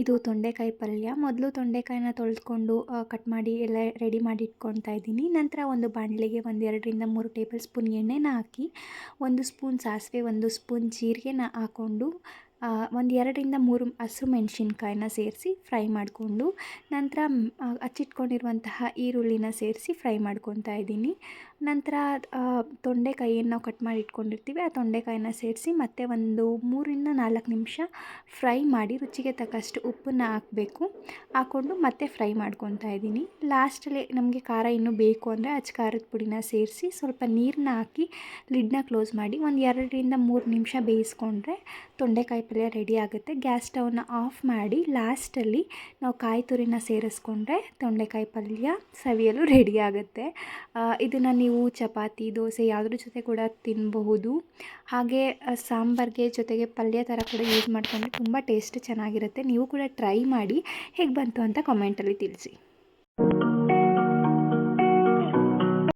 ಇದು ತೊಂಡೆಕಾಯಿ ಪಲ್ಯ. ಮೊದಲು ತೊಂಡೆಕಾಯಿನ ತೊಳೆದುಕೊಂಡು ಕಟ್ ಮಾಡಿ ಎಲ್ಲ ರೆಡಿ ಮಾಡಿ ಇಟ್ಕೊಳ್ತಾ ಇದ್ದೀನಿ. ನಂತರ ಒಂದು ಬಾಣಲೆಗೆ ಒಂದು 2ರಿಂದ 3 ಟೇಬಲ್ ಸ್ಪೂನ್ ಎಣ್ಣೆನ ಹಾಕಿ, 1 ಸ್ಪೂನ್ ಸಾಸಿವೆ, 1 ಸ್ಪೂನ್ ಜೀರಿಗೆನ ಹಾಕ್ಕೊಂಡು ಒಂದು 2ರಿಂದ 3 ಹಸಿಮೆಣ್ಸಿನ್ಕಾಯಿನ ಸೇರಿಸಿ ಫ್ರೈ ಮಾಡಿಕೊಂಡು, ನಂತರ ಹಚ್ಚಿಟ್ಕೊಂಡಿರುವಂತಹ ಈರುಳ್ಳಿನ ಸೇರಿಸಿ ಫ್ರೈ ಮಾಡ್ಕೊತಾ ಇದ್ದೀನಿ. ನಂತರ ತೊಂಡೆಕಾಯಿ ಏನು ನಾವು ಕಟ್ ಮಾಡಿ ಇಟ್ಕೊಂಡಿರ್ತೀವಿ ಆ ತೊಂಡೆಕಾಯಿನ ಸೇರಿಸಿ ಮತ್ತೆ ಒಂದು 3ರಿಂದ 4 ನಿಮಿಷ ಫ್ರೈ ಮಾಡಿ ರುಚಿಗೆ ತಕ್ಕಷ್ಟು ಉಪ್ಪನ್ನ ಹಾಕಬೇಕು. ಹಾಕ್ಕೊಂಡು ಮತ್ತೆ ಫ್ರೈ ಮಾಡ್ಕೊತಾ ಇದ್ದೀನಿ. ಲಾಸ್ಟಲ್ಲಿ ನಮಗೆ ಖಾರ ಇನ್ನೂ ಬೇಕು ಅಂದರೆ ಖಾರದ ಪುಡಿನ ಸೇರಿಸಿ ಸ್ವಲ್ಪ ನೀರನ್ನ ಹಾಕಿ ಲಿಡ್ನ ಕ್ಲೋಸ್ ಮಾಡಿ ಒಂದು 2ರಿಂದ 3 ನಿಮಿಷ ಬೇಯಿಸ್ಕೊಂಡ್ರೆ ತೊಂಡೆಕಾಯಿ ಪಲ್ಯ ರೆಡಿ ಆಗುತ್ತೆ. ಗ್ಯಾಸ್ ಸ್ಟವ್ನ ಆಫ್ ಮಾಡಿ ಲಾಸ್ಟಲ್ಲಿ ನಾವು ಕಾಯಿ ತುರಿನ ಸೇರಿಸ್ಕೊಂಡ್ರೆ ತೊಂಡೆಕಾಯಿ ಪಲ್ಯ ಸವಿಯಲು ರೆಡಿ ಆಗುತ್ತೆ. ಇದನ್ನು ನೀವು ಚಪಾತಿ, ದೋಸೆ ಯಾವುದ್ರ ಜೊತೆ ಕೂಡ ತಿನ್ನಬಹುದು. ಹಾಗೆ ಸಾಂಬಾರಿಗೆ ಜೊತೆಗೆ ಪಲ್ಯ ಥರ ಕೂಡ ಯೂಸ್ ಮಾಡಿಕೊಂಡ್ರೆ ತುಂಬ ಟೇಸ್ಟ್ ಚೆನ್ನಾಗಿರುತ್ತೆ. ನೀವು ಕೂಡ ಟ್ರೈ ಮಾಡಿ ಹೇಗೆ ಬಂತು ಅಂತ ಕಾಮೆಂಟಲ್ಲಿ ತಿಳಿಸಿ.